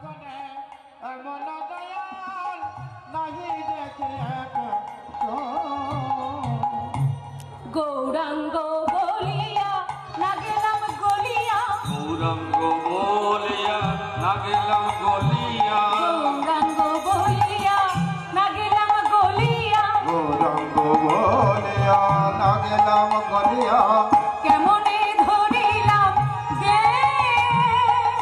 জনে এমন দয়াল নাহি দেখে গৌরাঙ্গ বলিয়া না গেলাম গলিয়া, গৌরাঙ্গ বলিয়া না গেলাম গলিয়া, গৌরাঙ্গ বলিয়া না গেলাম গলিয়া, গৌরাঙ্গ বলিয়া না গেলাম গলিয়া, কেমনে ধরিলাম গে,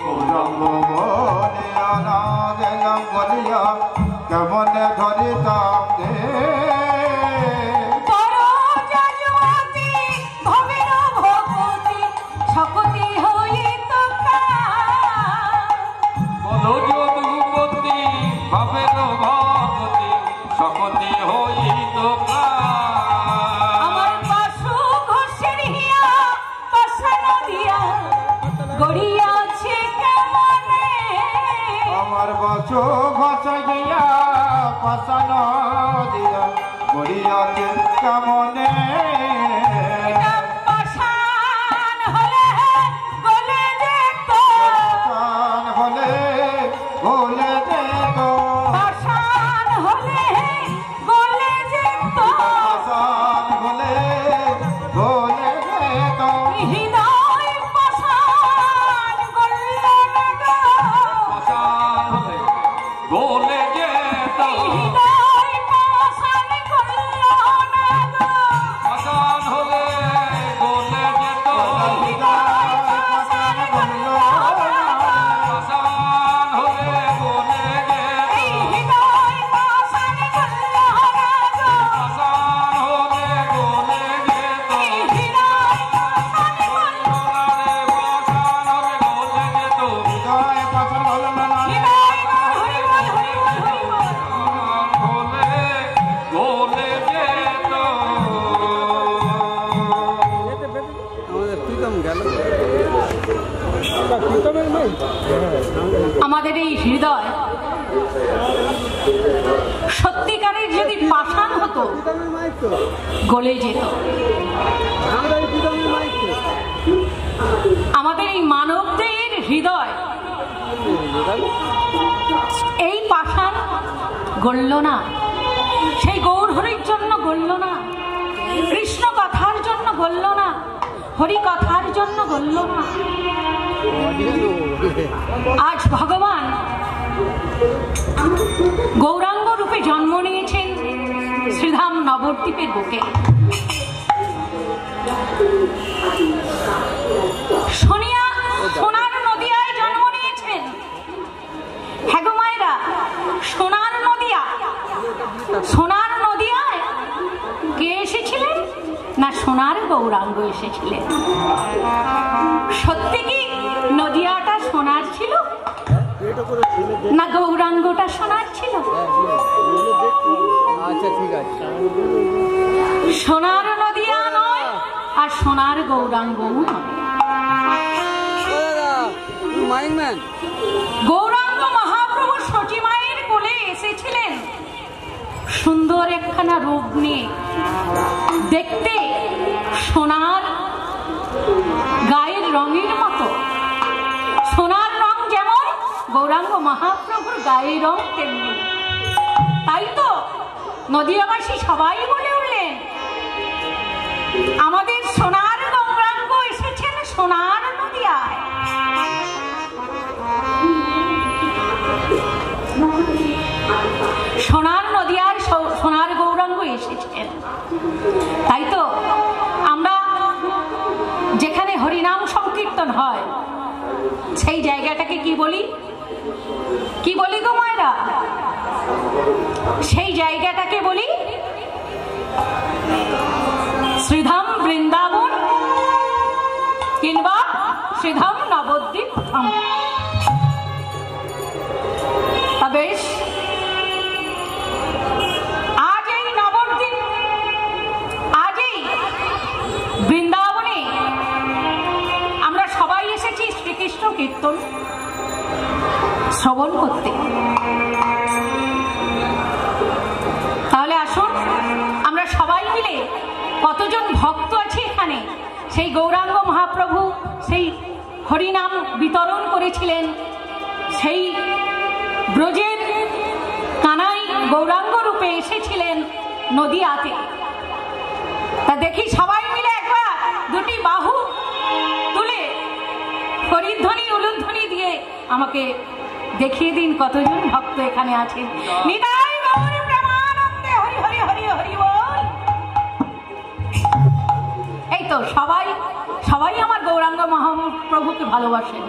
গৌরাঙ্গ বলিয়া না গেলাম গলিয়া, কেমনে ধরিতাম গে। সকতি হইত বলো যদুপতি ভাবের ভগতি, সকতি হইত আমার পাশু ঘোষের হিয়া পাশানো দিয়া গড়িয়াছে কেমনে, আমার বাসু ঘষে গিয়া পাশানো দিয়া গড়িয়াছে কেমনে। আমাদের এই হৃদয় সত্যিকারের যদি পাষাণ হতো গলে যেত। আমাদের এই মানবদের হৃদয় এই পাষাণ গলল না, সেই গৌরহরির জন্য গলল না, কৃষ্ণ কথার জন্য গলল না, হরি কথার জন্য গলল না। আজ ভগবান গৌরাঙ্গ রূপে জন্ম নিয়েছেন শ্রীধাম নবদ্বীপের বুকে। সোনার নদিয়ায় জন্ম নিয়েছেন। হ্যাঁ গো মায়েরা, সোনার নদিয়া, সোনার নদিয়ায় কে এসেছিলেন না সোনার গৌরাঙ্গ এসেছিলেন। সত্যি কি নদিয়াটা সোনার ছিল না গৌরাঙ্গটা সোনার ছিল? আচ্ছা ঠিক আছে, সোনার নদিয়া নয় আর সোনার গৌরাঙ্গ নয়। গৌরাঙ্গ মহাপ্রভু সচী মায়ের কোলে এসেছিলেন সুন্দর একখানা রূপ নিয়ে, দেখতে সোনার গায়ের রঙের মতো। সোনার রং যেমন গৌরাঙ্গ মহাপ্রভুর গায়ের রং তেমনি। তাই তো নদিয়াবাসী সবাই বলে উঠলেন আমাদের সোনার গৌরাঙ্গ এসেছেন সোনার নদিয়ায়। সোনার নদিয়ার সোনার গৌরাঙ্গ এসেছেন। তাই তো আমরা যেখানে হরিনাম সংকীর্তন হয় সেই জায়গাটাকে কি বলি, কি বলি গো মায়েরা? সেই জায়গাটাকে বলি শ্রীধাম বৃন্দাবন কিংবা শ্রীধাম নবদ্বীপ ধাম। তা বেশ, আজ এই নবদ্বীপ, আজ এই বৃন্দাবনে আমরা সবাই এসেছি শ্রীকৃষ্ণ কীর্তন শ্রবণ করতে। তাহলে আসুন আমরা সবাই মিলে, কতজন ভক্ত আছে এখানে, সেই গৌরাঙ্গ মহাপ্রভু সেই হরিনাম বিতরণ করেছিলেন, সেই ব্রজের কানাই গৌরাঙ্গ রূপে এসেছিলেন নদিয়াতে। তা দেখি সবাই মিলে একবার দুটি বাহু তুলে হরিধ্বনি উলুধ্বনি দিয়ে আমাকে দেখিয়ে দিন কতজন ভক্ত এখানে আছেন। নিতাই গৌর প্রেমানন্দে হরি হরি হরি হরি বল। এই তো সবাই সবাই আমার গৌরাঙ্গ মহাপ্রভুকে ভালোবাসেন,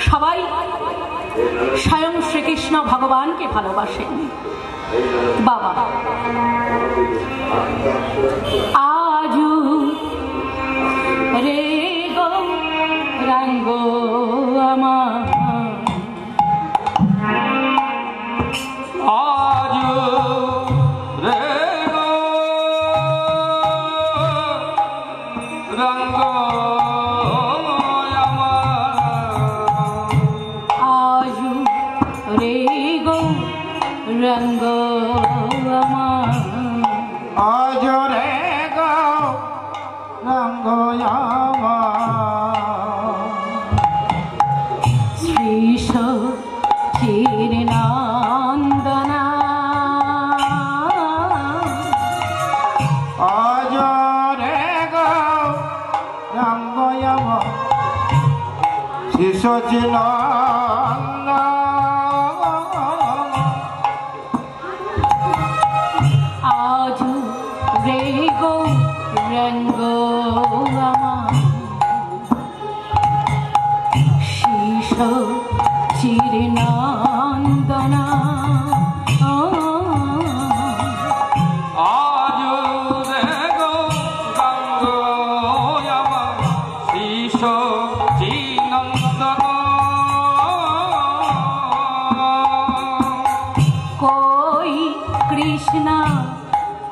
সবাই স্বয়ং শ্রীকৃষ্ণ ভগবানকে ভালোবাসেন। বাবা আজু রে গৌরাঙ্গ আমার, আজ রে গৌরাঙ্গ আজু রে গৌরাঙ্গ আমার, আজ রে গৌরাঙ্গ আমার, শ্রী সচির নন্দনা আজ রে গৌরাঙ্গ আমার, শিশচিনন্দন আজু রে গৌরাঙ্গ আমার, শিশ চির নন্দনা আজ রে গৌরাঙ্গ আমার, শিশ চিনন্দন কই কৃষ্ণ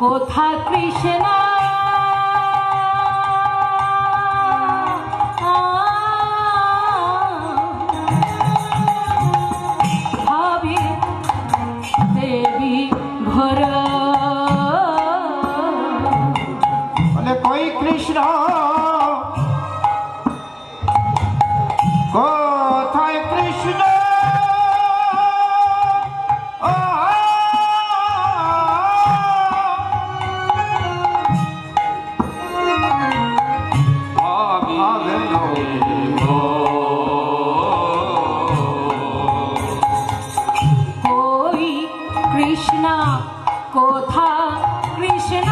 কোথা কৃষ্ণ ভাবে দেবী ঘর বলে কই কৃষ্ণ কোথায় কৃষ্ণ, ও ভাবে কই কৃষ্ণ কোথা কৃষ্ণ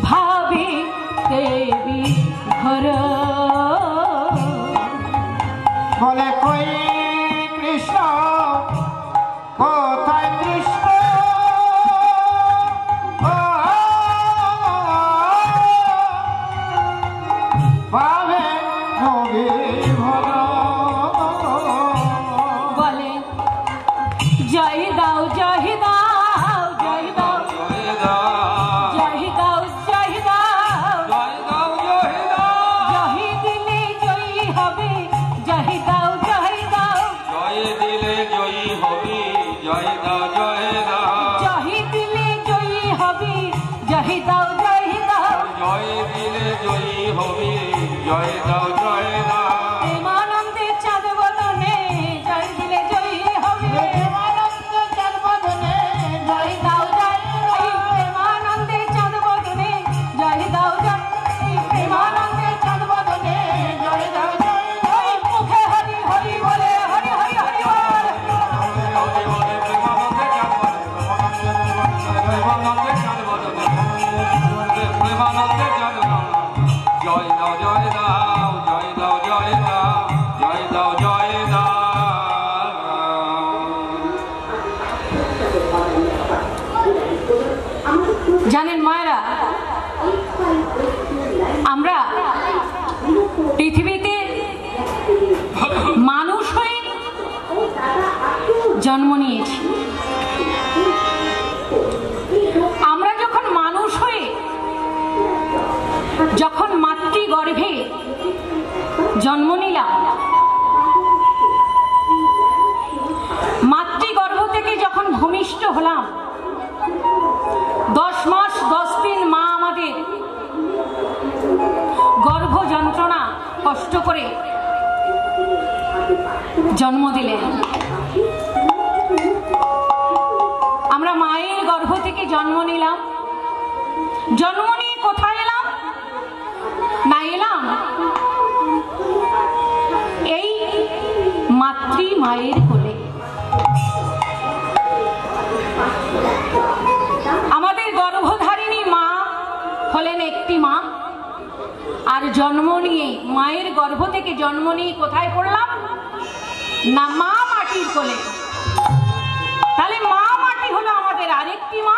ভাবে দেবী ঘর বলে কই কৃষ্ণ কোথায় কৃষ্ণ, ও পাবে নবী ভর, বলে জয় দাও জয় দাও জয় দাও জয় দাও জয় দাও জয় দাও জয় দাও জয় দাও জয় দিলে জয়ী হবে জয় দাও জয় দাও জয় দিলে জয়ী হবি, জয় দাও জয় দাও জয় দিলে জয়ী হবে জয় দাও জয় দাও জয় দিলে জয়ী হবি, জয় দাও জয় দাও প্রেমানন্দে চাঁদ বদনে জয় দিলে জয়ী হবে প্রেমানন্দে চাঁদ বদনে জয় দাও জয় এই প্রেমানন্দে চাঁদ বদনে জয় দাও জয় এই প্রেমানন্দে চাঁদ বদনে জয় দাও জয় দাও, ওই মুখে হরি হরি বলে হরি হরি হরি বল হরি বলে প্রেমানন্দে চাঁদ বদনে, প্রেমানন্দে চাঁদ বদনে, প্রেমানন্দে চাঁদ বদনে, জয় দাও জয় দাও জয় দাও জয় দাও জয় দাও জয় দাও জানেন মায়েরা, আমরা পৃথিবীতে মানুষ হয়ে জন্ম নিয়েছি। আমরা যখন মানুষ হয়ে যখন মাতৃগর্ভে জন্ম নিলাম, মাতৃগর্ভ থেকে যখন ভূমিষ্ঠ হলাম, 10 মাস কষ্ট করে জন্ম দিলেন। আমরা মায়ের গর্ভ থেকে জন্ম নিলাম, জন্ম নিয়ে কোথায় এলাম? না এলাম এই মাতৃ মায়ের কোলে। আমাদের গর্ভধারিণী মা হলেন একটি মা, আর জন্ম নিয়ে মায়ের গর্ভ থেকে জন্ম নিয়ে কোথায় পড়লাম? না মা মাটির কোলে। তাহলে মা মাটি হলো আমাদের আরেকটি মা।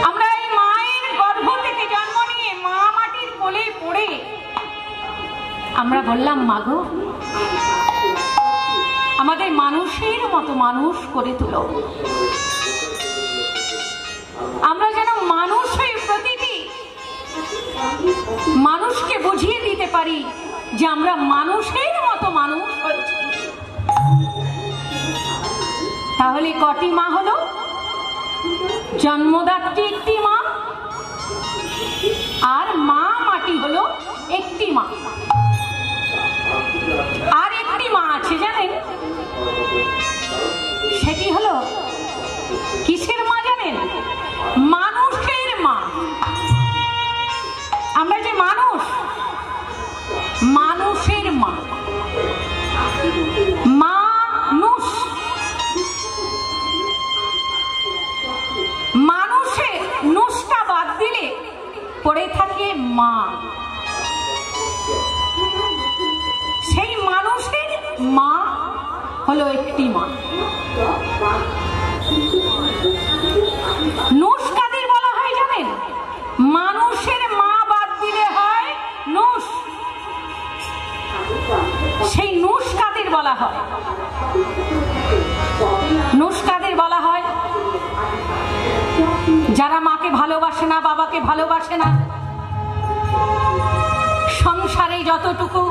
আমরা এই মায়ের গর্ভ থেকে জন্ম নিয়ে মা মাটির কোলে পড়ে আমরা বললাম, মাগো আমাদের মানুষের মতো মানুষ করে তুলো। আমরা যেন মানুষ হয়ে প্রতিটি মানুষকে বুঝিয়ে দিতে পারি যে আমরা মানুষের মতো মানুষ হয়েছি। তাহলে কটি মা হলো? জন্মদাত্রী একটি মা, আর মা মাটি হলো একটি মা। আর একটি মা আছে জানেন, সেটি হলো কিসের মা জানেন? মানুষের মা। আমরা যে মানুষ, মানুষের মা, মানুষ। মানুষের নুসটা বাদ দিলে পড়ে থাকে মা। সেই মানুষের মা হলো একটি মা। নুস কাদের বলা হয় জানেন? মানুষের মা বাদ দিলে হয় নুস। সেই নুস কাদের বলা হয়? নুস কাদের বলা হয়? যারা মাকে ভালোবাসে না, বাবাকে ভালোবাসে না। সংসারে যতটুকু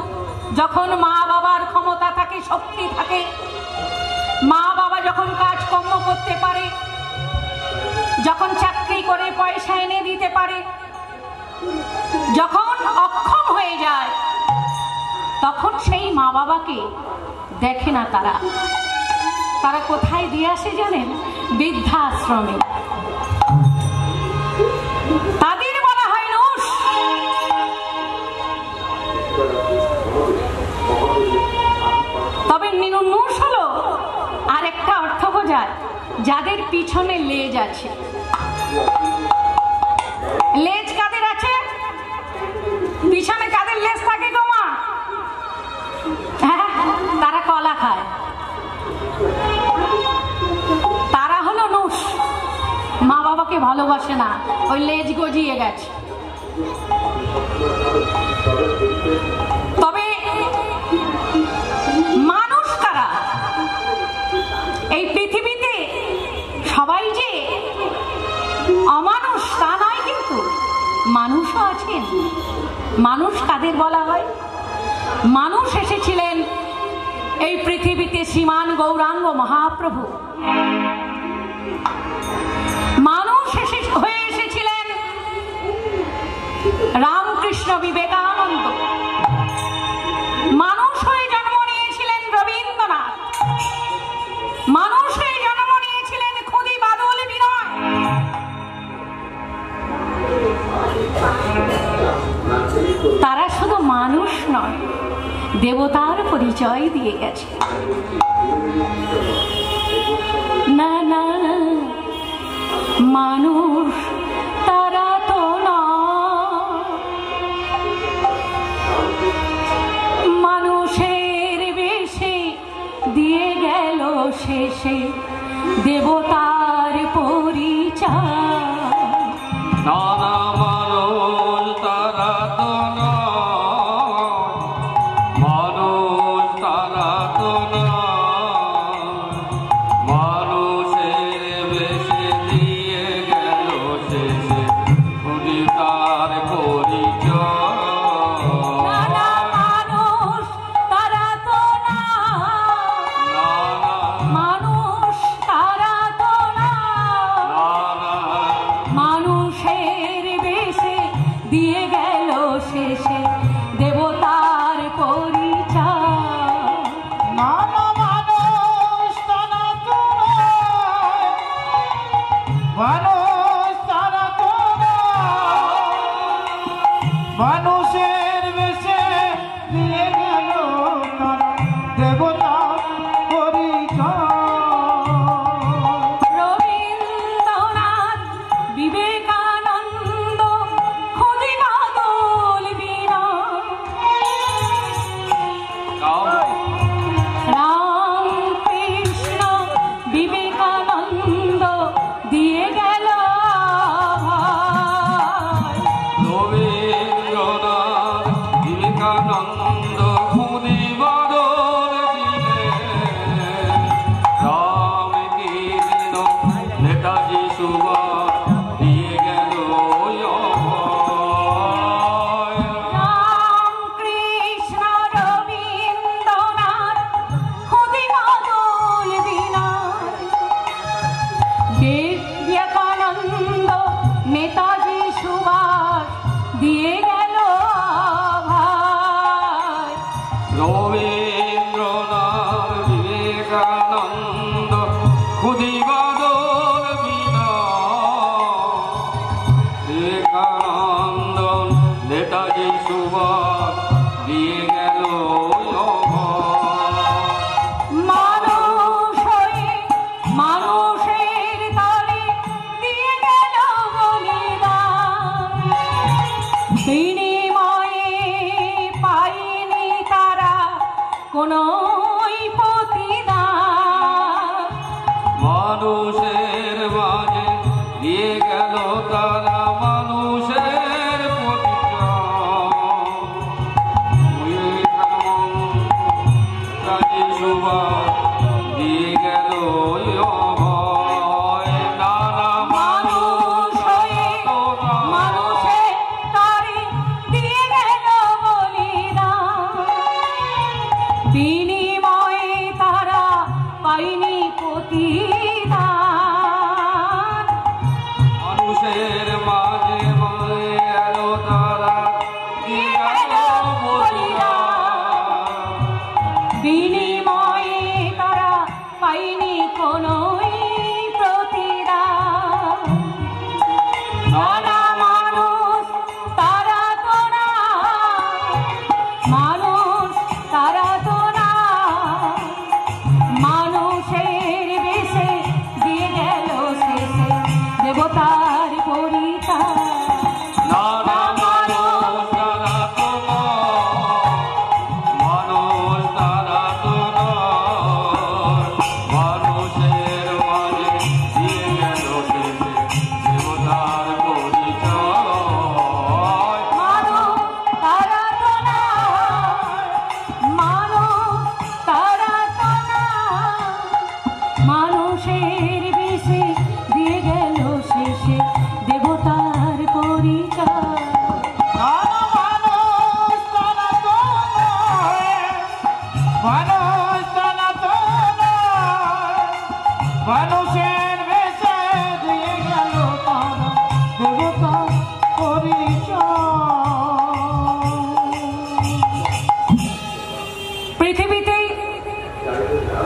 যখন মা বাবার ক্ষমতা থাকে, শক্তি থাকে, মা বাবা যখন কাজকর্ম করতে পারে, যখন চাকরি করে পয়সা এনে দিতে পারে, যখন অক্ষম হয়ে যায় তখন সেই মা বাবাকে দেখে না তারা। তারা কোথায় দিয়ে আসে জানেন? বৃদ্ধাশ্রমে। তাদের বলা হয় নুস। তবে নুস হলো আর একটা অর্থ বোঝায় যাদের পিছনে লেজ আছে। লেজ কাদের আছে? পিছনে কাদের লেজ থাকে গো মা? হ্যাঁ, তারা কলা খায়, তারা হলো নুস। মা বাবাকে ভালোবাসে না, ওই লেজ গজিয়ে গেছে। তবে মানুষ কারা? এই পৃথিবীতে সবাই যে অমানুষ তা নয়, কিন্তু মানুষও আছেন। মানুষ কাদের বলা হয়? মানুষ এসেছিলেন এই পৃথিবীতে শ্রীমান গৌরাঙ্গ মহাপ্রভু। মানুষ হয়ে এসেছিলেন রামকৃষ্ণ বিবেকানন্দ। মানুষ হয়ে জন্ম নিয়েছিলেন রবীন্দ্রনাথ। মানুষ হয়ে জন্ম নিয়েছিলেন খুদি বাদল বিনয়। তারা শুধু মানুষ নয়, দেবতার পরিচয় দিয়ে গেছে। না না, মানুষ তারা তো না, মানুষের বেশে দিয়ে গেল শেষে দেবতার পরিচয়। নানা মানুষ তারা তো না, মানুষ তারা তো না, মানুষের বেশে দিয়ে গেল শেষে তার পরিচয়। নানা মানুষ তারা তো না, মানুষ তারা তো না, মানুষের বেশে মানুষের তরে দিয়ে গেল বলিদান, বিনিময়ে পায়নি তারা কোনো প্রতিদান। মানুষের মাঝে দিয়ে গেল তারা মানুষের দিয়ে গেল মানুষের তরে দিয়ে গেল বলিদান, বিনিময়ে তারা পায়নি প্রতিদান। মানুষের মাঝে মাঝে গেল তারা দিয়ে গেল বলিদান, বিনিময়ে তারা পায়নি কোনো প্রতিদান। নানা মানুষ তারা তো না, মানুষ তারা তো না, মানুষের বেশে দিয়ে গেল শেষে দেবতার পরিচয়। নানা মানুষ তারা তো মানুষ তারা তো মানুষের মাঝে দিয়ে গেল শেষে দেবতার পরিচয়। মানুষ তারা তো না, মানুষ তারা তো না, মানুষের বেশে দিয়ে গেল শেষে দেবতার পরিচয়। মানুষের বেশে দিয়ে গেল তারা দেবতা পরিচয়। পৃথিবীতে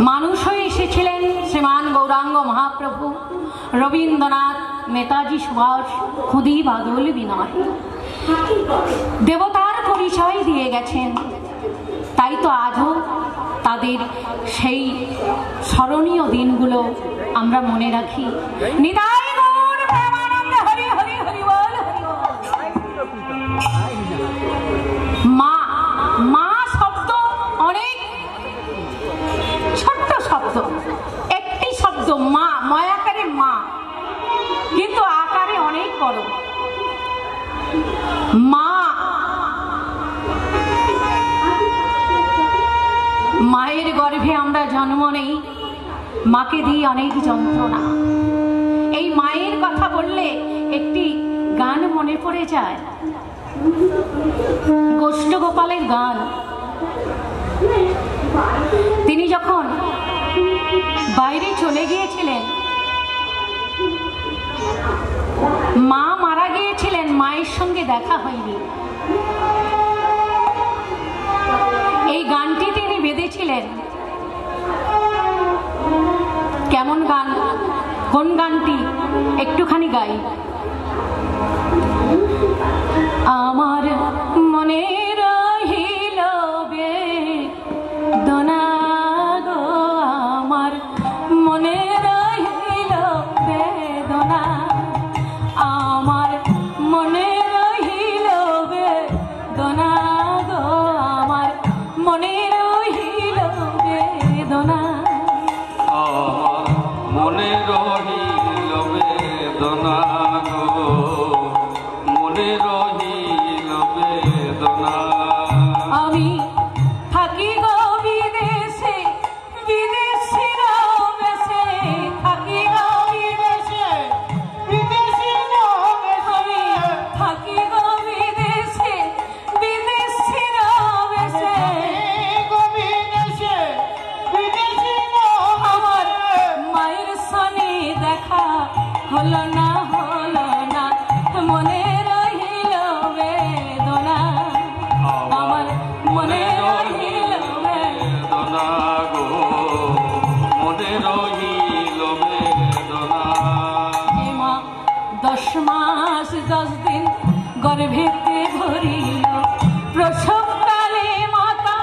মানুষ হয়ে এসেছিলেন শ্রীমান গৌরাঙ্গ মহাপ্রভু, রবীন্দ্রনাথ, নেতাজি সুভাষ, খুদি বাদল বিনয় দেবতার পরিচয় দিয়ে গেছেন। তাই তো আজও তাদের সেই স্মরণীয় দিনগুলো আমরা মনে রাখি। নিতাই গৌর প্রেমানন্দে হরি হরি হরি বল হরি বল। মা, মা শব্দ অনেক ছোট্ট শব্দ, একটি শব্দ মা, ময়াকারে মা, কিন্তু আকারে অনেক বড়। মা, মায়ের গর্ভে আমরা জন্ম নেই, মাকে দিয়ে অনেক যন্ত্রণা। এই মায়ের কথা বললে একটি গান মনে পড়ে যায়, গোষ্ঠ গোপালের গান। তিনি যখন বাইরে চলে গিয়েছিলেন, মা মারা গিয়েছিলেন, মায়ের সঙ্গে দেখা হয়নি। এই গানটি তিনি বেঁধেছিলেন। কেমন গান, কোন গানটি একটুখানি গাই। আমার মনে রহিল বেদনা গো, আমার মনে রহিল বেদনা, আমার মনে রহিল বেদনা গো, আমার মনে রহিল বেদনা। আমার মনে রহিল বেদনা গো, মনে রহিল বেদনা। আমি থাকি গো বিদেশে, বিদেশির বেশে থাকি গো বিদেশে, বিদেশির আমি থাকি গো বিদেশে, বিদেশির বেশে আমার মায়ের সনে দেখা হলো না, হলো না, মনে রহিল বেদনা, আমার মনে রহিল বেদনা গো, মনে রহিল বেদনা। মা 10 মাস 10 দিন গর্ভেতে ধরিল, প্রসবকালে মাতা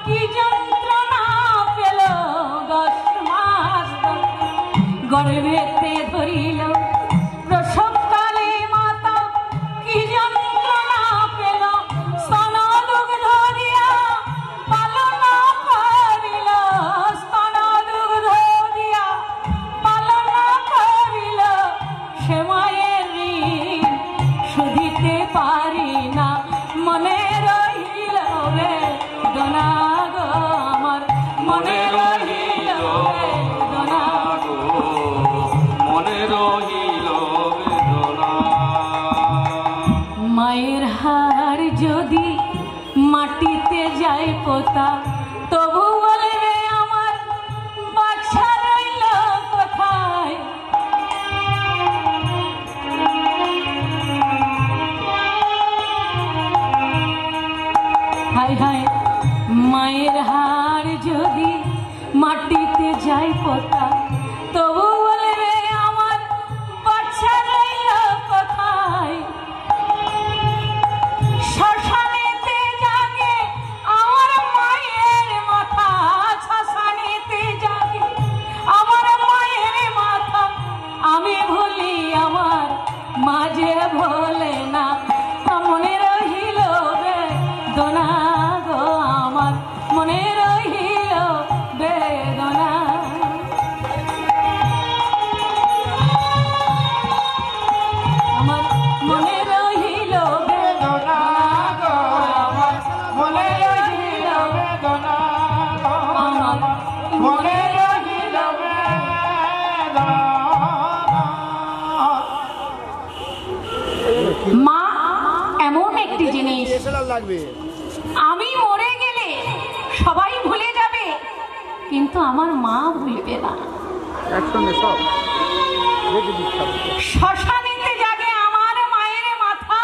কি যন্ত্রণা পেল। 10 মাস 10 দিন গর্ভেতে ধরিল প্রসবকালে মাতা কি যন্ত্রণা পেল স্তন দুগ্ধ দিয়া পালনা করিল স্তন দুগ্ধ দিয়া পালনা করিল সে মায়ের ঋণ শুধিতে পারি না মনে রহিল বেদনা গো আমার মনে রহিল বেদনা গো মনে রহিল বেদনা। মায়ের হাড় যদি মাটিতে যায় পোতা তবু বলবে আমার বাচ্চা রইল কোথায়। হায় হায় মায়ের হাড় যদি মাটিতে যায় পোতা তবু বলবে আমার বাচ্চা রইল কোথায়। শ্মশানেতে জাগে আমার মায়ের মাথা শ্মশানেতে জাগে আমার মায়ের মাথা আমি ভুলি আমার মাঝে ভোলে না মনে রহিল বেদনা গো আমার মনে রহিল বেদনা। আমার মনে রহিল বেদনা গো আমার মনে রহিল বেদনা আমার মনে রহিল বেদনা। মা এমন একটি জিনিস আমি মরে গেলে সবাই ভুলে যাবে কিন্তু আমার মা ভুলবে না। শ্মশানেতে জাগে আমার মায়ের মাথা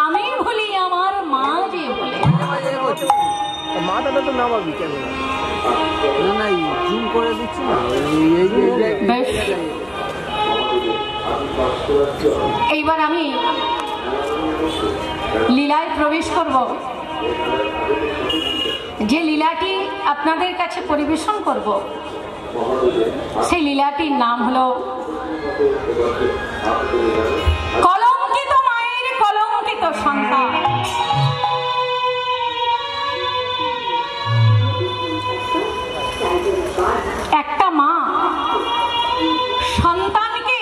আমি ভুলি আমার মা যে ভুলে এইবার আমি লীলায় প্রবেশ করব। যে লীলাটি আপনাদের কাছে পরিবেশন করব সেই লীলাটির নাম হলো কলঙ্কিত মায়ের কলঙ্কিত সন্তান। একটা মা সন্তানকে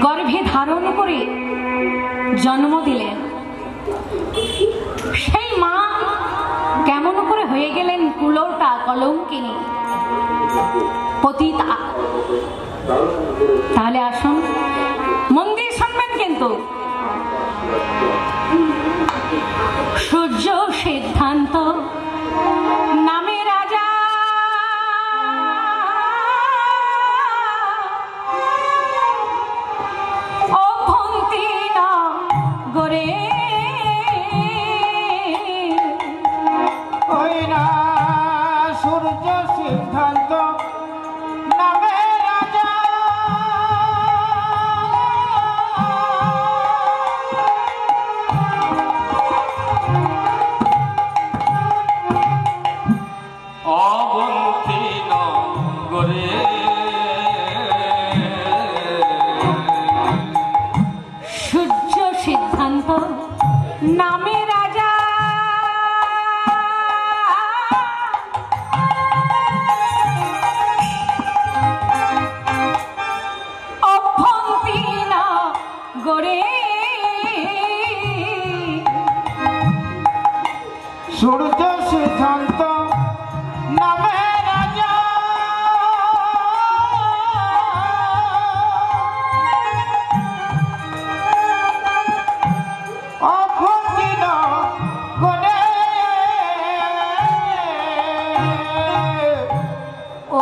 গর্ভে ধারণ করে জন্ম দিলেন সেই মা কেমন করে হয়ে গেলেন কুলোটা কলঙ্কিনী পতিতা। তাহলে আসুন মন দিয়ে শুনবেন কিন্তু। সূর্য সিদ্ধান্ত নামে রাজা অভ্যন্তীর গড়ে ওই না সূর্য সিদ্ধান্ত নামে রাজা অবন্তীন গরে সূর্য সিদ্ধান্ত নামে রাজা অভ্যন্তীর গড়ে সূর্য সিদ্ধান্ত নামে রাজা অভ্যন্তীর গড়ে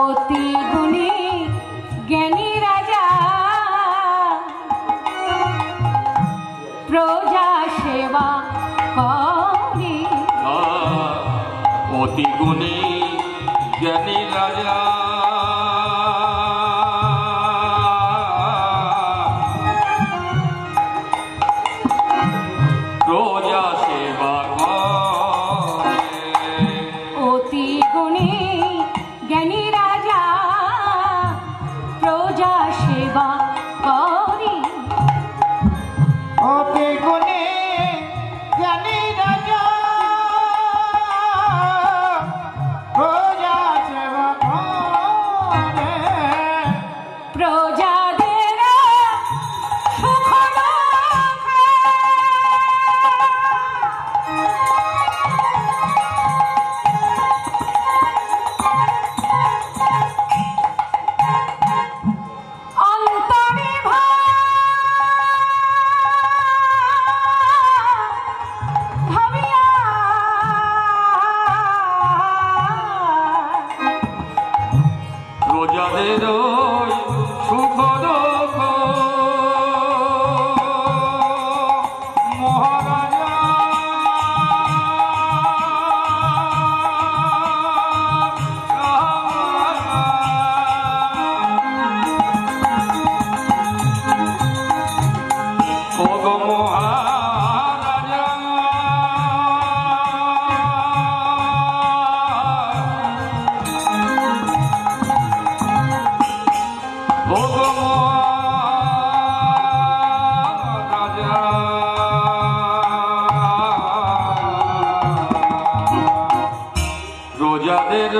অতি গুণী জ্ঞানী রাজা প্রজা সেবা করি অতি গুণী জ্ঞানী রাজা প্রজা সেবা করে। অতি গুণী জ্ঞানী রাজা প্রজাদের সুখ দুঃখ মহারাজা প্রজাদের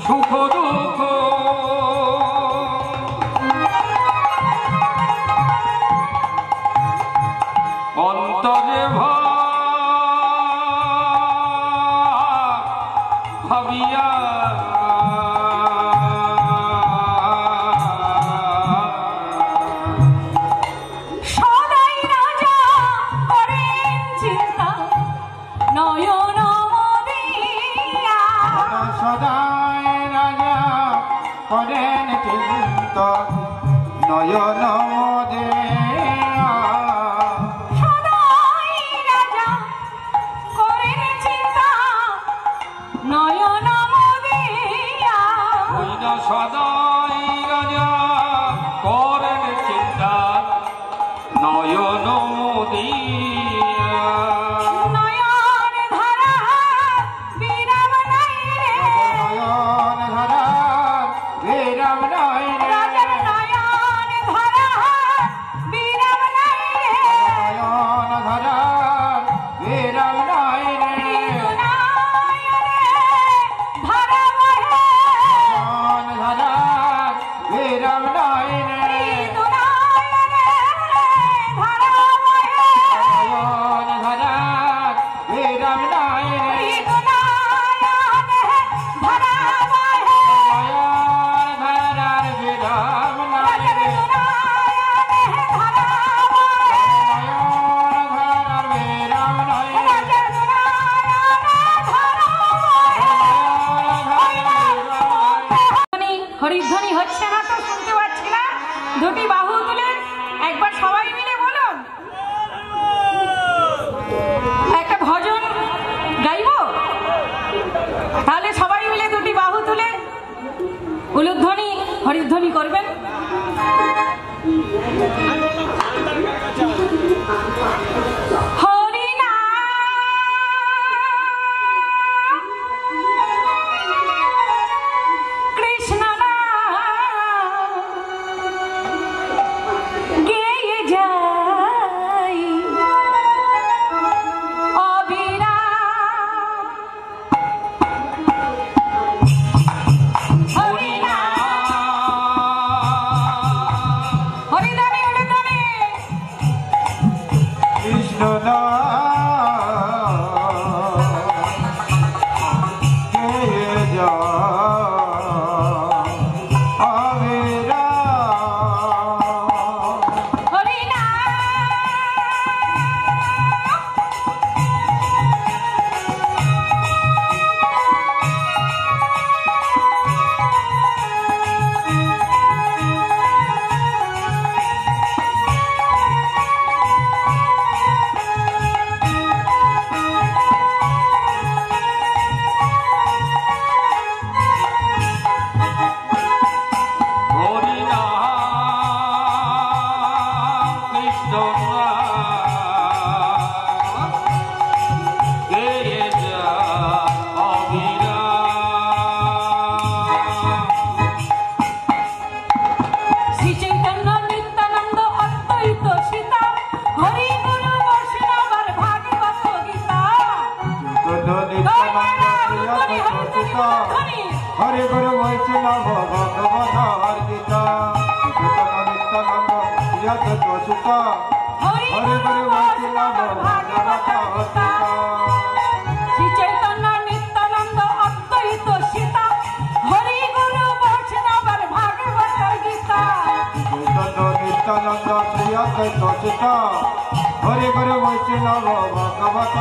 সুখ দুঃখ অন্তরে ভাবিয়া করেন চিন্তা নয়ন মোদিয়া সদাই রাজা করেন চিন্তা নয়ন মোদিয়া সদাই রাজা করেন চিন্তা নয়ন মোদিয়া নয়ন ধারা বিরাম নাই রে নয়ন ধারা বিরাম নাই রে রাজার নয়ন ধারা বিরাম নাই রে নয়ন ধারা বিরাম নাই রে ধারা বহে নয়ন ধারা বিরাম নাই রে নয়ন ধারা বিরাম নাই রে নয়ন ধারার বিরাম নাই রে নয়ন ধারার বিরাম নাই রে হরিধ্বনি হচ্ছে না তো শুনতে পাচ্ছি না দুটি বাহু তুলে একবার সবাই মিলে বলুন একটা ভজন গাইব তাহলে সবাই মিলে দুটি বাহু তুলে উলুধ্বনি হরিধ্বনি করবেন কৃষ্ণ গেয়ে যাই অবিরা হরিনা হরিদানি উলুধ্বনি কৃষ্ণ কে যা আবিরা হরিনা শ্রী চৈতন্য নিত্যানন্দ অদ্বৈত সীতা হরি গুরু বৈষ্ণবর ভাগবত গীতা হরে গুরু বৈষ্ণব ভগবত গীতা নিত্যানন্দ সুতা হরি গুরু বৈষ্ণবর ভাগবত গীতা শ্রী চৈতন্য নিত্যানন্দ অদ্বৈত সীতা হরি গুরু বৈষ্ণবর ভাগবত গীতা নিত্যানন্দ সুতা হরে গুরু বৈষ্ণব ভগবত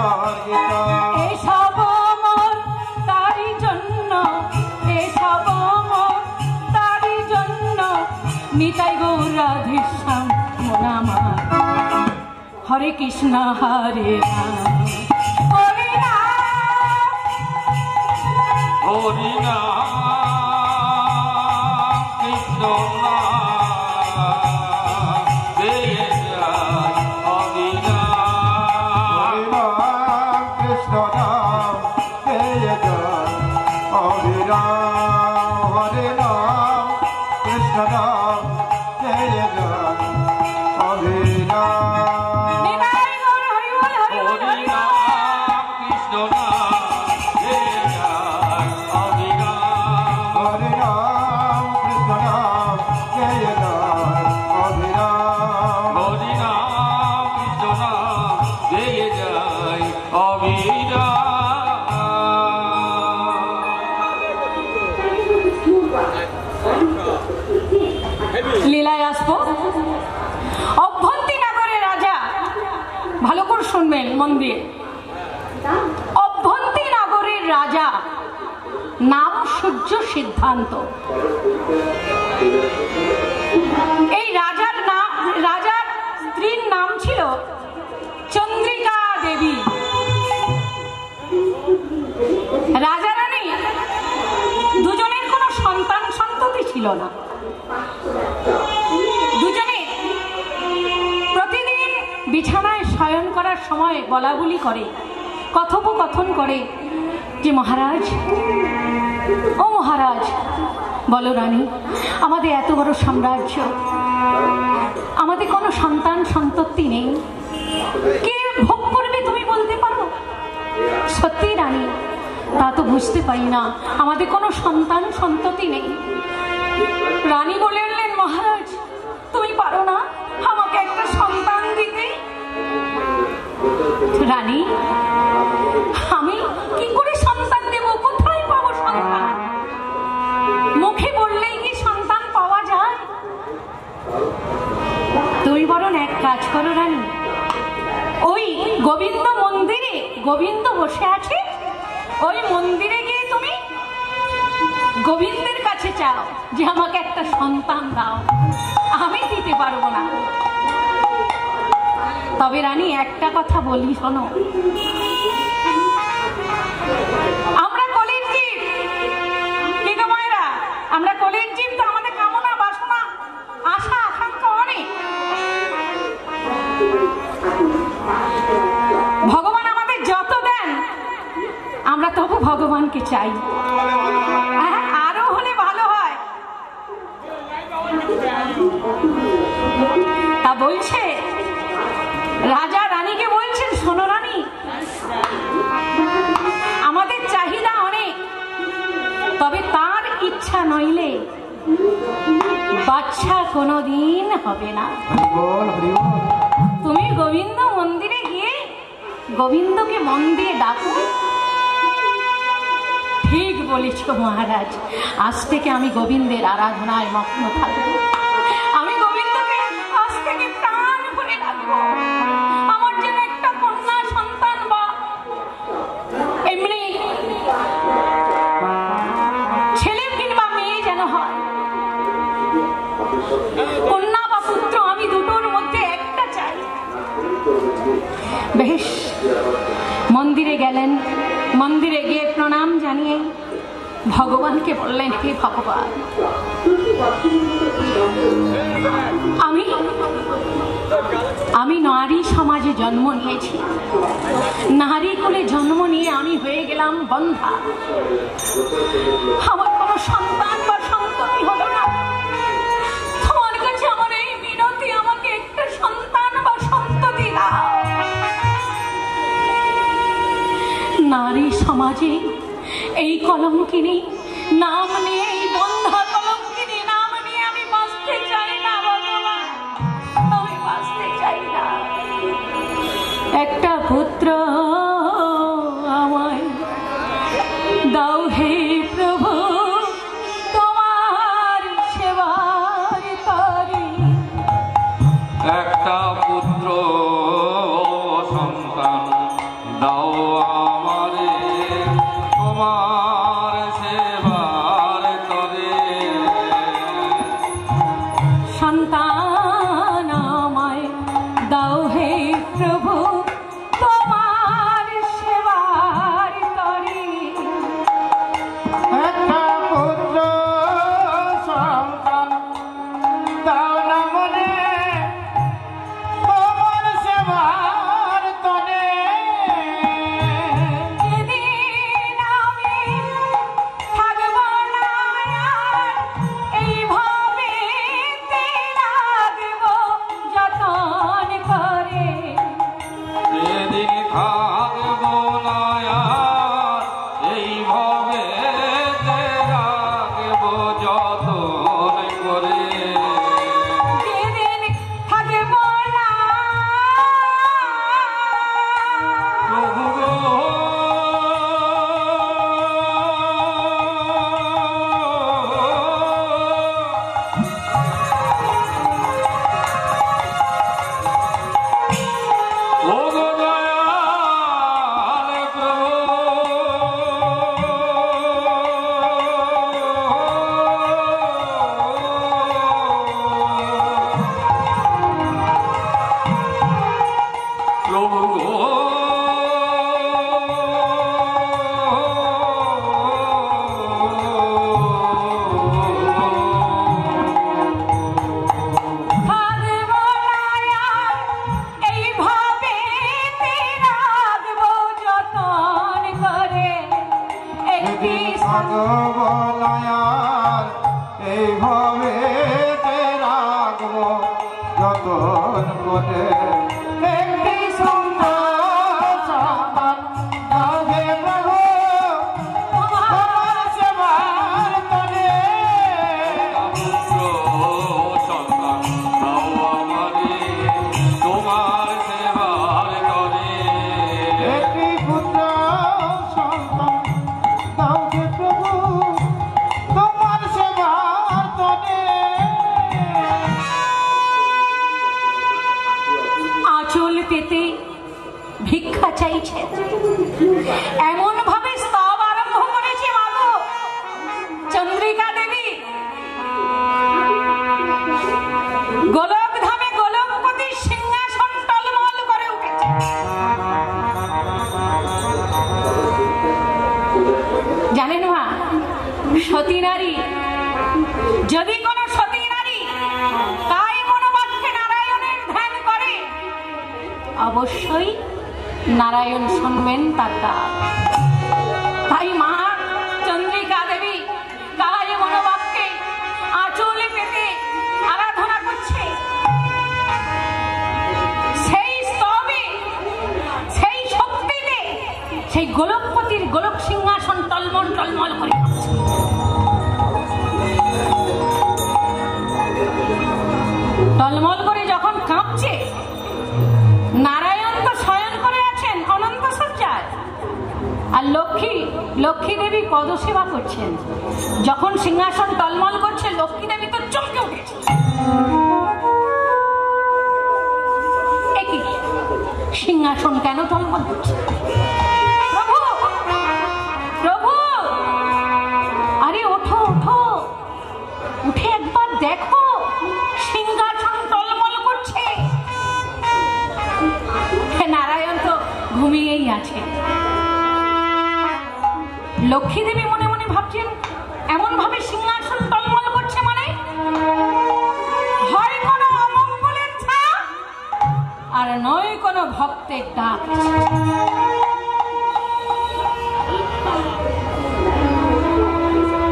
গীতা এসব মোর তারি জন্য এসব মোর নিতাই গৌর রাধেশ্যাম মন আমার হরে কৃষ্ণ হরে রাম হরে রাম হরি নাম কৃষ্ণ নাম জয় জয় হরি নাম কৃষ্ণ নাম জয় জয় হরি রাম হরে রাম কৃষ্ণ নাম জয় জয় হরি রাম নিতাই গৌর হরি বল হরি বল হরি নাম কৃষ্ণ নাম জয় জয় হরি নাম হরে রাম কৃষ্ণ নাম জয় জয় হরি রাম হরি নাম কৃষ্ণ নাম জয় জয় হরি নাম লীলায় আসবো। অভ্যন্তিনগরের রাজা, ভালো করে শুনবেন মন দিয়ে, অভ্যন্তিনগরের রাজা নাম সূর্য সিদ্ধান্ত। এই রাজার স্ত্রীর নাম ছিল চন্দ্রিকা দেবী। রাজা রানী দুজনের কোনো সন্তান সন্ততি ছিল না। দুজনে প্রতিদিন বিছানায় শয়ন করার সময় বলাবলি করে, কথোপকথন করে যে মহারাজ, ও মহারাজ, বলো রানী, আমাদের এত বড় সাম্রাজ্য, আমাদের কোনো সন্তান সন্ততি নেই, কে ভোগ করবে তুমি বলতে পারো? সত্যি রানী, তা তো বুঝতে পারি না, আমাদের কোনো সন্তান সন্ততি নেই। রানী বললেন, মহারাজ, তুমি পারো না আমাকে একটা সন্তান দিতে? রানী, আমি কি করে সন্তান দেব? কোথায় পাবো সন্তান? মুখে বললেই কি সন্তান পাওয়া যায়? তুমি বরং এক কাজ করো রানী, ওই গোবিন্দ মন্দিরে গোবিন্দ বসে আছে, ওই মন্দিরে গিয়ে তুমি গোবিন্দের কাছে চাও যে আমাকে একটা সন্তান দাও। আমি দিতে পারবো না। তবে রানী, একটা কথা বলি, শোনো, আমরা কলির জীব, কি গো মায়েরা, আমরা কলির জীব, তো আমাদের কামনা বাসনা আশা আকাঙ্ক্ষা অনেক। ভগবান আমাদের যত দেন আমরা তবু ভগবানকে চাই, আরো হলে ভালো হয়। তা বলছে রাজা রানীকে বলছেন, শোনো রানী, আমাদের চাহিদা অনেক, তবে তার ইচ্ছা নইলে বাচ্চা কোনোদিন হবে না। তুমি গোবিন্দ মন্দিরে গিয়ে গোবিন্দকে মন দিয়ে ডাকো। ঠিক বলেছ মহারাজ, আজ থেকে আমি গোবিন্দের আরাধনায় মগ্ন থাকবো। আমি গোবিন্দকে আজ থেকে প্রাণ ভরে ডাকবো। আমার যেন একটা কন্যা সন্তান বা এমনি ছেলে কিংবা মেয়ে যেন হয়, কন্যা বা পুত্র, আমি দুটোর মধ্যে একটা চাই। বেশ, মন্দিরে গেলেন। মন্দিরে গিয়ে প্রণাম জানিয়ে ভগবানকে বললেন, হে ভগবান, আমি নারী সমাজে জন্ম নিয়েছি, নারী কুলে জন্ম নিয়ে আমি হয়ে গেলাম বন্ধা। আমার কোনো সন্তান বা সন্ততি হলো না। তোমার কাছে আমার এই মিনতি, আমাকে একটা সন্তান বা সন্ততি দাও। নারী সমাজে এই কলঙ্কিনী নাম নিয়ে, এই বন্ধা কলঙ্কিনী নাম নিয়ে আমি বাঁচতে চাই না ভগবান, আমি বাঁচতে চাই না। একটা পুত্র আমায় দাও হে প্রভু, তোমার সেবার তরে। একটা পুত্র সন্তান দাও আমারে, তোমার সেবার সন্তান আমায় দাও হে প্রভু তোমার সেবার তরে। একটা পুত্র সন্তান দাও না মনে তোমার সেবার তরে। যেদিন আমি থাকব না আর এইভাবে রাখব যতন করে। যেদিন থাকবো না আর এইভাবে রাখবো যতন করে। যেদিন থাকব না প্রভু গো ও গো দয়াল প্রভু গো থাকব না আর এইভাবে রাখব যতন করে। একটি ভগবনায়ার এইভাবে রাখবো যতন করে। একটি সুন্দর সন্তান দাও হে প্রভু তোমার সেবার তরে। পুত্র সন্তান দাও আমারে তোমার সেবার করে। একটি পুত্র সন্তান দাও হে প্রভু তোমার সেবার তরে। আঁচল পেতে ভিক্ষা চাইছে, এমন ভাবে স্তব আরম্ভ করেছে মাগো চন্দ্রিকা দেবী। গোলক ধামে গোলকপতির সিংহাসন টলমল করে উঠেছে। জানেন মা, সতী নারী যদি কোনো সতী নারী কায় মনোবাক্যে নারায়ণের ধ্যান করে, অবশ্যই নারায়ণ শুনবেন তার ডাক। তাই মা চন্দ্রিকা দেবী কায় মনোবাক্যে আঁচল পেতে আরাধনা করছে। সেই স্তবে সেই শক্তিতে সেই গোলকপতির গোলক সিংহাসন টলমল টলমল করে কাঁপছে। টলমল করে যখন কাঁপছে, নারায়ণ তো শয়ন করে আছেন অনন্ত সজ্জায়, আর লক্ষ্মী দেবী পদসেবা করছেন। যখন সিংহাসন টলমল করছে, লক্ষ্মী দেবী তো চমকে উঠেছে। একই সিংহাসন কেন টলমল করছে? প্রভু প্রভু, আরে ওঠো ওঠো, উঠে একবার দেখো সিংহাসন টলমল করছে। নারায়ণ তো ঘুমিয়েই আছে। লক্ষ্মী দেবী মনে মনে ভাবছেন, এমন ভাবে সিংহাসন টলমল করছে মানে হয় কোনো অমঙ্গলের ছাপ, আর নয় কোনো ভক্তের ডাক।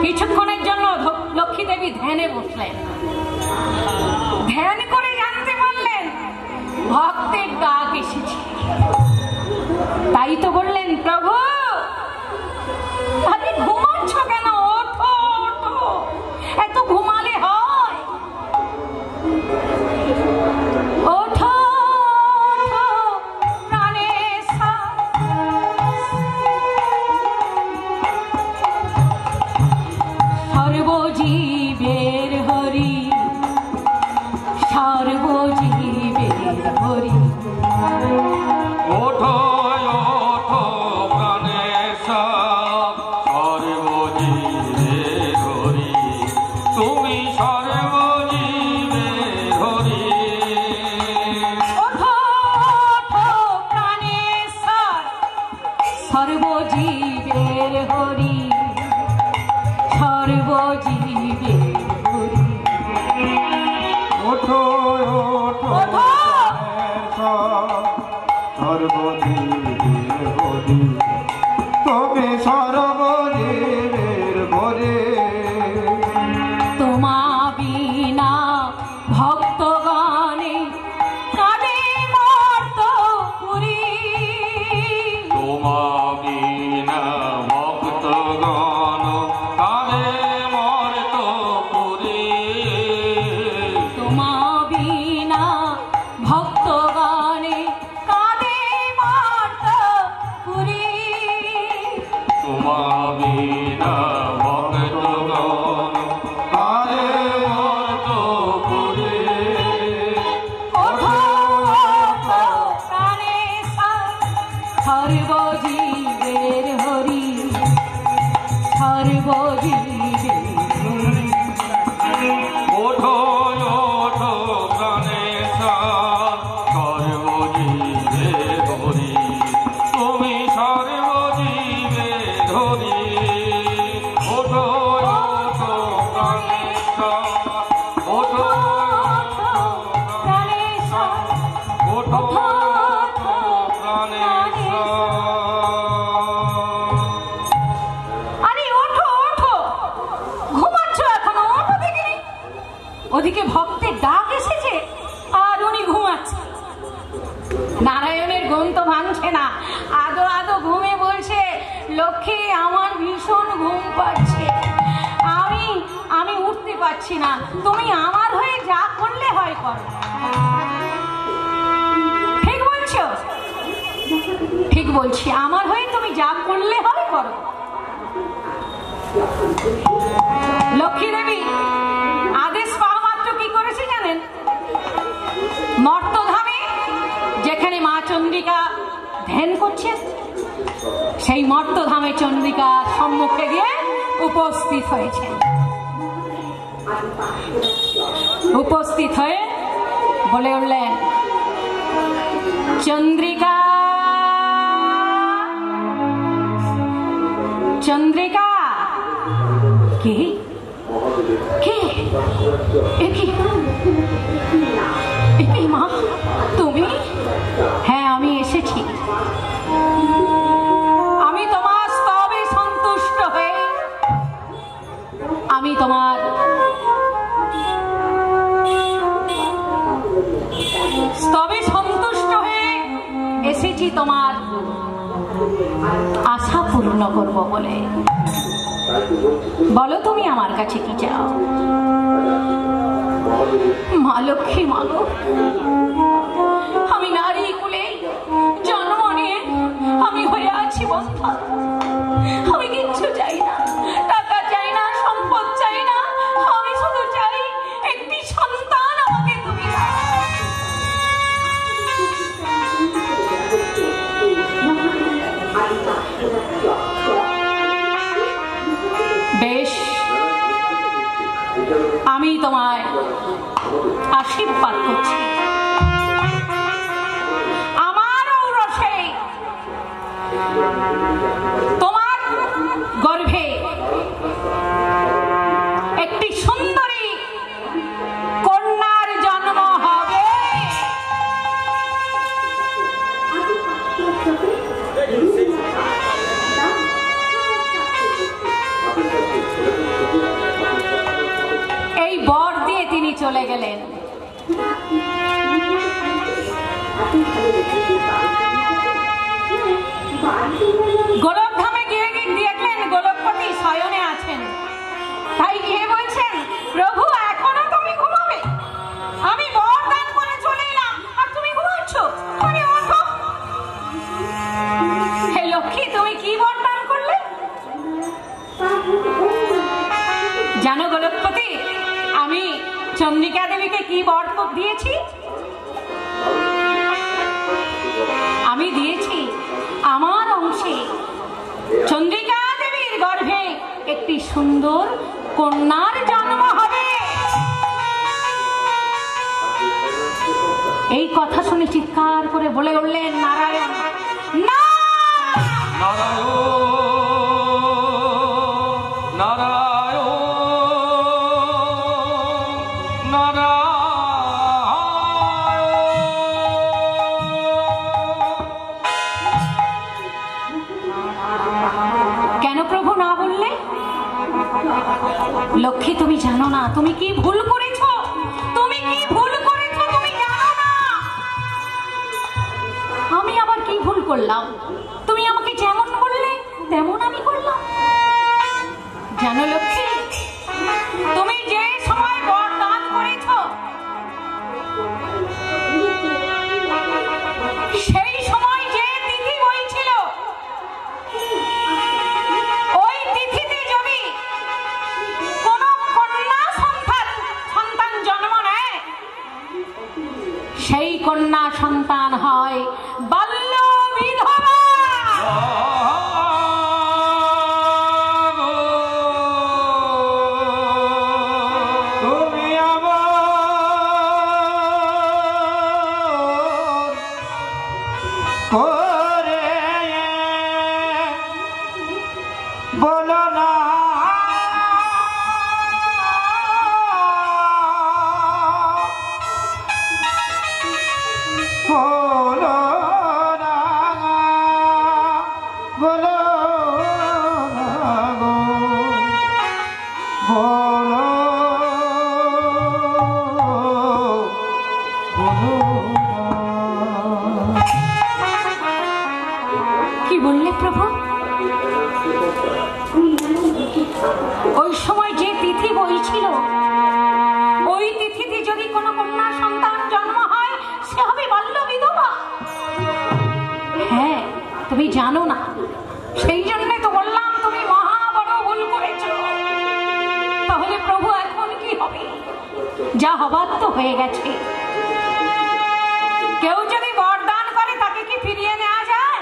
কিছুক্ষণের জন্য লক্ষ্মী দেবী ধ্যানে বসলেন। ধ্যান করে জানতে পারলেন ভক্তের ডাক এসেছে। তাই তো বললেন, প্রভু আপনি ঘুমাচ্ছ কেন? ওঠো ওঠো, এত ঘুমালে হয়? ওঠো ওঠো প্রাণেশা, সর্বজীবের হরি, সর্বজীবের হরি। ওঠো ওঠো প্রাণেশা, সর্বজীবের হরি। তুমি সর্বজীবের ওঠো প্রাণেশ্বর, ওঠো প্রাণেশ্বর। আরে ওঠো ওঠো, ঘুমাচ্ছ এখনো? ওঠো দেখিনি। ওদিকে ভক্তের ডাক এসেছে আর উনি ঘুমাচ্ছে। নারায়ণের ঘুম তো ভাঙছে না, আদো আদো ঘুমে বলছে, লক্ষ্মী আমার ভীষণ ঘুম পাচ্ছে, আমি উঠতে পারছি না, তুমি আমার হয়ে যা করলে হয় করো। ঠিক বলছো? ঠিক বলছি, আমার হয়ে তুমি যা করলে হয় করো। লক্ষ্মী দেবী আদেশ পাওয়া মাত্র কি করেছে জানেন? মর্তধামে যেখানে মা চন্দ্রিকা ধ্যান করছেন, সেই মর্তধামে চন্দ্রিকার সম্মুখে গিয়ে উপস্থিত হয়েছে। উপস্থিত হয়ে বলে উঠলেন, চন্দ্রিকা, চন্দ্রিকা। কে কে? একি মা, তুমি? হ্যাঁ, আমি এসেছি। আমি তোমার স্তবে সন্তুষ্ট হয়ে, আমি তোমার স্তবে সন্তুষ্ট হয়ে এসেছি তোমার আশা পূর্ণ করব বলে। বলো তুমি আমার কাছে কি চাও? মা লক্ষ্মী, মা গো, আমি নারী কুলে জন্ম নিয়ে আমি হয়ে আছি বন্ধা। আমি কিচ্ছু চাই না, টাকা চাই না, সম্পদ চাই না, আমি শুধু চাই একটি সন্তান আমাকে তুমি দাও। বেশ, আমি তোমায় আশীর্বাদ করছি, আমার ঔরসে তোমার গর্ভে একটি সুন্দরী কন্যার জন্ম হবে। এই বর দিয়ে তিনি চলে গেলেন। গোলকধামে গিয়ে দেখলেন গোলকপতি শয়নে আছেন। তাই গিয়ে বলছেন, প্রভু এখনো তুমি ঘুমাবে? আমি বর দান করে চলে এলাম আর তুমি ঘুমাচ্ছ? আরে ওঠো। হে লক্ষ্মী, তুমি কি বর দান করলে? জানো গোলকপতি, আমি চন্দ্রিকা দেবীকে কি বর দিয়েছি? আমি দিয়েছি আমার অংশে চন্দ্রিকা দেবীর গর্ভে একটি সুন্দর কন্যার জন্ম হবে। এই কথা শুনে চিৎকার করে বলে উঠলেন নারায়ণ, না! নারায়ণ, নারায়ণ, নারায়ণ। কেন প্রভু না বললে? লক্ষ্মী, তুমি জানো না তুমি কি ভুল করেছো, তুমি কি ভুল করেছো, তুমি জানো না। আমি আবার কি ভুল করলাম? তুমি আমাকে যেমন বললে তেমন আমি করলাম। জানো লক্ষ্মী, তুমি যে সময় বর দান করেছো সেই সময় যে তিথি বলছিল, ওই তিথিতে যদি কোনো কন্যা সন্তান জন্ম নেয়, সেই কন্যা সন্তান হয় বাল্য বিধবা। তুমি আমার করে বলো না তুমি জানো না, সেই জন্য তো বললাম তুমি মহা বড় ভুল করেছো। তাহলে প্রভু এখন কি হবে? যা হবার তো হয়ে গেছে। কেউ যদি বরদান করে তাকে কি ফিরিয়ে নেওয়া যায়?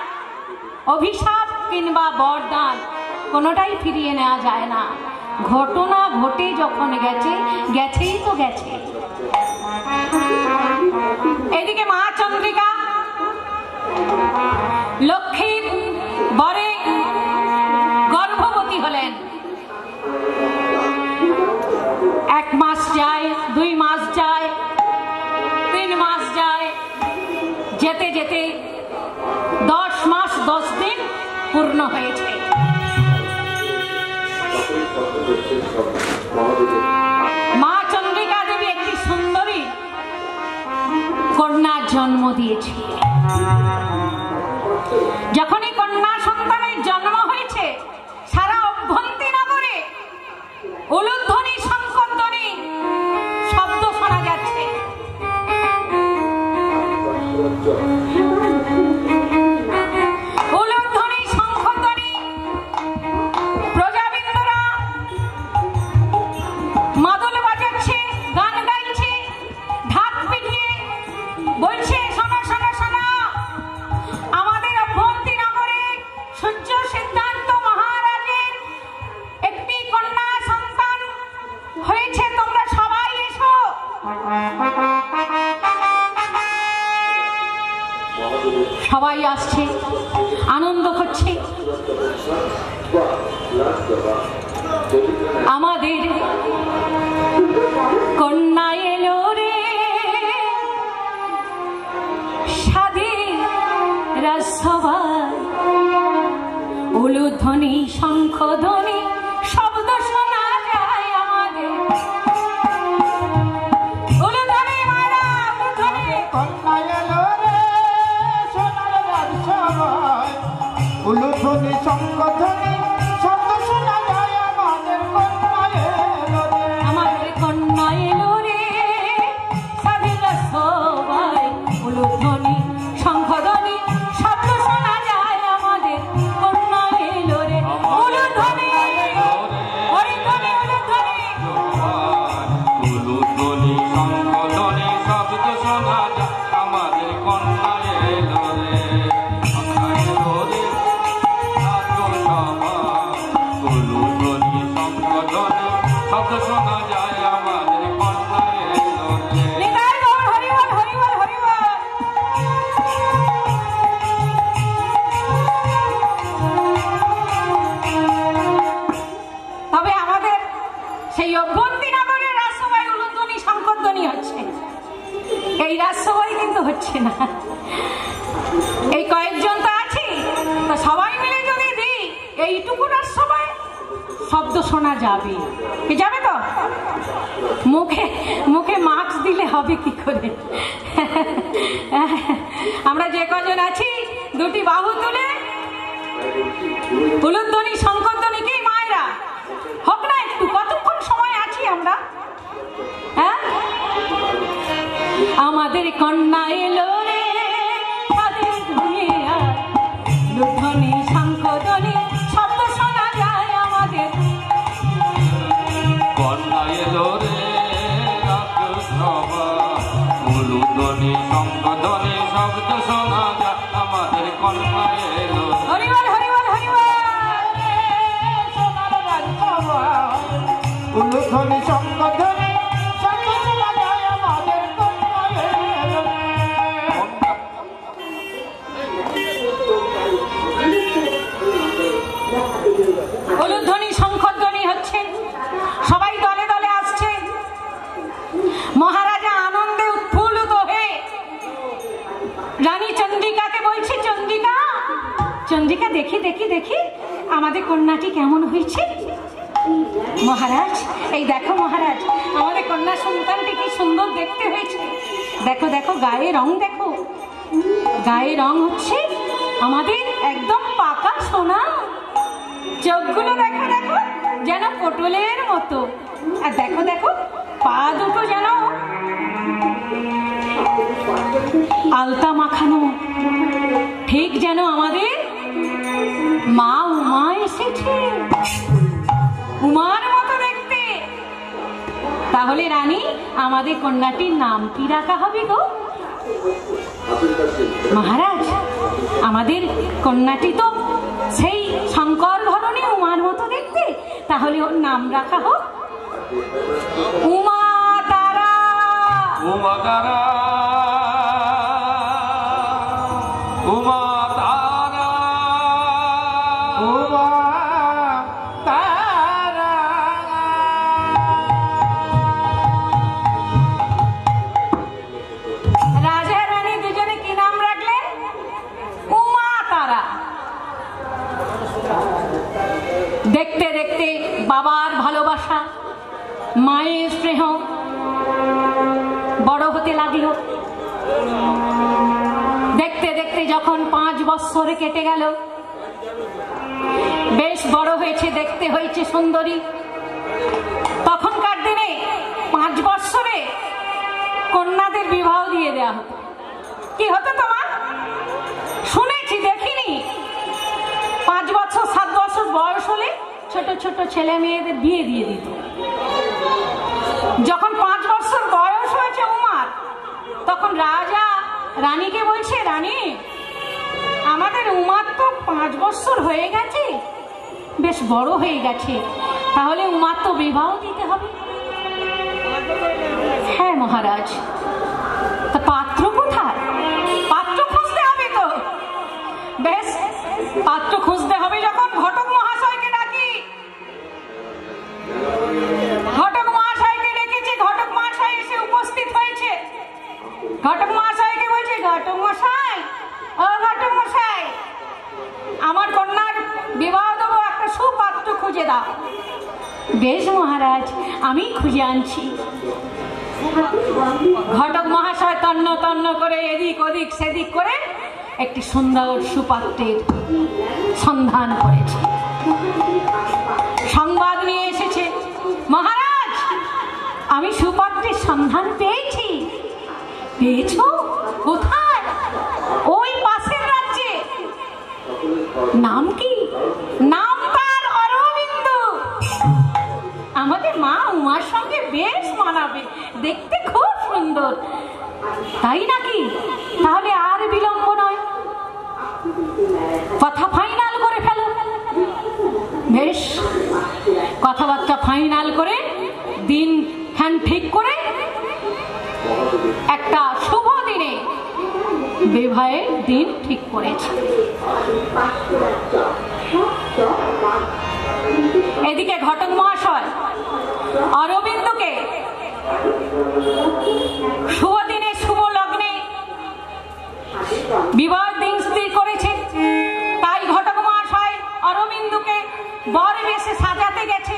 অভিশাপ কিংবা বরদান কোনোটাই ফিরিয়ে নেওয়া যায় না। ঘটনা ঘটে যখন গেছে, গেছেই তো গেছে। এদিকে মা চন্দ্রিকা লক্ষ্মীর বরে গর্ভবতী হলেন। 1 মাস যায়, 2 মাস যায়, 3 মাস যায়, যেতে যেতে 10 মাস 10 দিন পূর্ণ হয়েছে। মা চন্দ্রিকা দেবী একটি সুন্দরী কন্যার জন্ম দিয়েছে। যখনই কন্যা সন্তানের জন্ম হয়েছে, সারা অভ্যন্তরী নগরে উলুধ্বনি শঙ্খধ্বনি শব্দ শোনা যাচ্ছে। উলুধ্বনি শঙ্খধ্বনি, প্রজাবৃন্দরা মাদল বাজাচ্ছে, গান গাইছে, ঢাক পিটিয়ে বলছে, শোনো শোনো শোনো, আমাদের অভ্যন্তরী নগরে সূর্য সিদ্ধান্ত মহারাজের একটি কন্যা সন্তান হয়েছে, তোমরা সবাই এসো। সবাই আসছে, আনন্দ করছে। আমাদের কন্যা এলো রে, স্বাধীন রাজসভায় উলুধ্বনি শঙ্খধ্বনি শব্দ শোনা যায় আমাদের। উলুধ্বনি মারা, উলুধ্বনি। কন্যা এলো রে সোনার রাজসভায়, উলুধ্বনি শঙ্খধ্বনি শব্দ শোনা যায় আমাদের। কন্যা এলো রে, আমাদের কন্যা এলো রে, স্বাধীন রাজসভায় উলুধ্বনি শঙ্খধ্বনি শব্দ শোনা যায় আমাদের। কন্যা এলো রে, উলুধ্বনি, হরিধ্বনি, উলুধ্বনি। উলুধ্বনি শঙ্খধ্বনি শব্দ শোনা যায় আমাদের। কন্যা এলো রে, কন্যা এলো রে, রাজসভা। উলুধ্বনি শঙ্খধ্বনি শব্দ শোনা যায় আমাদের। কন্যা এলো রে। নিতাই গৌর, হরিবল, হরিবল, হরিবল। তবে আমাদের সেই অভ্যন্তরী নগরের রাজসভায় উলুধ্বনি শঙ্খধ্বনি হচ্ছে, এই রাজসভায় কিন্তু হচ্ছে না। এই কয়েকজন তো আছি, তো সবাই মিলে যদি দিই, এইটুকু রাজসভায় শব্দ শোনা যাবে। কি যাবে তো? মুখে মুখে মাস্ক দিলে হবে কি করে? আমরা যে কজন আছি, 2টি বাহু তুলে উলুধ্বনি শঙ্খধ্বনি কি মায়েরা হোক না একটু। কতক্ষণ সময় আছি আমরা? হ্যাঁ, আমাদের কন্যা এলো রে, স্বাধীন দুনিয়া, উলুধ্বনি শঙ্খধ্বনি শব্দ শোনা যায় আমাদের। কন্যা এলো রে, রাজসভা। উলুধ্বনি শঙ্খধ্বনি শব্দ শোনা যায় আমাদের। কন্যা এলো রে। হরিবল, হরিবল, হরিবল। সোনার রাজসভায় উলুধ্বনি শঙ্খধ্বনি শব্দ শোনা যায় আমাদের। কন্যা এলো রে। উলুধ্বনি শঙ্খধ্বনি হচ্ছে, সবাই দলে দলে আসছে। মহারাজা আনন্দে উৎফুল্লিত হয়ে রানী চন্দ্রিকাকে বলছে, চন্দ্রিকা, চন্দ্রিকা, দেখি দেখি দেখি আমাদের কন্যাটি কেমন হয়েছে। মহারাজ, এই দেখো মহারাজ, আমাদের কন্যা সন্তানটি কি সুন্দর দেখতে হয়েছে। দেখো দেখো, গায়ে রং দেখো, গায়ে রং হচ্ছে আমাদের একদম পাকা সোনা। চোখগুলো দেখো দেখো, যেন পটলের মতো। আর দেখো দেখো, পা দুটো যেন আলতা মাখানো, ঠিক যেন আমাদের মা উমা এসেছে, উমার মতো দেখতে। তাহলে রানী, আমাদের কন্যাটির নাম কি রাখা হবে গো? মহারাজ, আমাদের কন্যাটি তো সেই শঙ্কর ধরনের উমার মতো দেখতে, তাহলে ওর নাম রাখা হোক উমা তারা। উমা তারা, উমা তারা, উমা তারা। রাজা রানী দুজনে কি নাম রাখলেন? উমা তারা। দেখতে দেখতে বাবার ভালোবাসা, মায়ের স্নেহ বড় হতে লাগলো। দেখতে দেখতে যখন 5 বৎসর কেটে গেল, বেশ বড় হয়েছে, দেখতে হয়েছে সুন্দরী। তখনকার দিনে 5 বৎসরে কন্যাদের বিবাহ দিয়ে দেওয়া হতো। কি হতো তোমার? শুনেছি, দেখিনি। 5 বছর 7 বছর বয়স হলে ছোট ছোট ছেলে মেয়েদের বিয়ে দিয়ে দিত। যখন 5 বছর বয়স হয়েছে উমার, তখন রাজা রানীকে বলছে, রানী, আমাদের উমার তো 5 বছর হয়ে গেছে, বেশ বড় হয়ে গেছে, তাহলে উমার তো বিবাহ দিতে হবে। হ্যাঁ মহারাজ, তা পাত্র কোথায়? পাত্র খুঁজতে হবে তো। বেশ, পাত্র খুঁজতে হবে যখন ঘটক মহাশয়কে ডাকি। ঘটক মহাশয়কে ডেকেছে, ঘটক মহাশয় এসে উপস্থিত হয়েছে। ঘটক মহাশয়কে বলছে, ঘটক মশাই, ও ঘটক মশাই, আমার কন্যার বিবাহ দেবো, একটা সুপাত্র খুঁজে দাও। বেশ মহারাজ, আমি খুঁজে আনছি। ঘটক মহাশয় তন্ন তন্ন করে এদিক ওদিক সেদিক করে একটি সুন্দর সুপাত্রের সন্ধান করেছে। সংবাদ নিয়ে এসেছে, মহারাজ, আমি সুপাত্রের সন্ধান পেয়েছি। পেয়েছ? কোথায়? ওই পাশের রাজ্যে। নাম কি? নাম তার অরবিন্দ। আমাদের মা উমার সঙ্গে বেশ মানাবে, দেখতে খুব সুন্দর। তাই নাকি? তাহলে আর বিলম্ব নয়, কথা ফাইনাল করে ফেলো। বেশ, কথাবার্তা ফাইনাল করে দিন হ্যান ঠিক করে একটা শুভ দিনে বিবাহের দিন ঠিক করেছে। এদিকে ঘটক মহাশয় অরবিন্দকে শুভ দিনে শুভ লগ্নে বিবাহ দিন স্থির করেছে। তাই ঘটক মহাশয় অরবিন্দকে বর বেশে সাজাতে গেছে।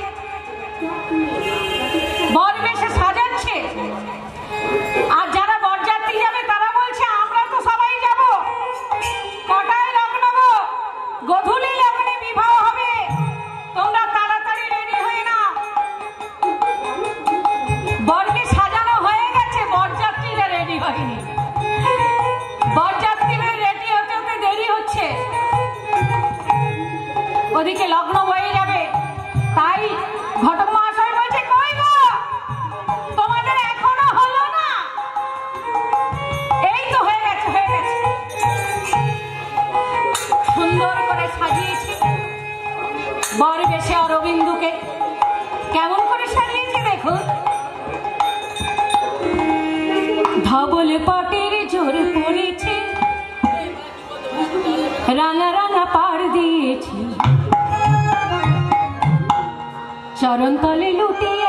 বর বেশে সাজাচ্ছে, আর যারা বরযাত্রী যাবে তারা বলছে, আমরা তো সবাই যাব, কটায় লগ্ন গো? গধূলি লগ্নে বিবাহ হবে, তোমরা তাড়াতাড়ি রেডি হয়ে নাও। বরকে সাজানো হয়ে গেছে, বরযাত্রীরা রেডি হয়নি। বরযাত্রীরা রেডি হতে হতে দেরি হচ্ছে, ওদিকে লগ্ন হয়ে যাবে। তাই ঘটক মহাশয় বলছে, কই গো, তোমাদের এখনো হলো না? এই তো হয়ে গেছে, হয়ে গেছে। সুন্দর করে সাজিয়েছে বর বেশে অরবিন্দুকে। কেমন করে সাজিয়েছে দেখুন। ধবল পটের জোর পড়েছে, রাঙা রাঙা পাড় দিয়েছি, চরণ তলে লুটিয়ে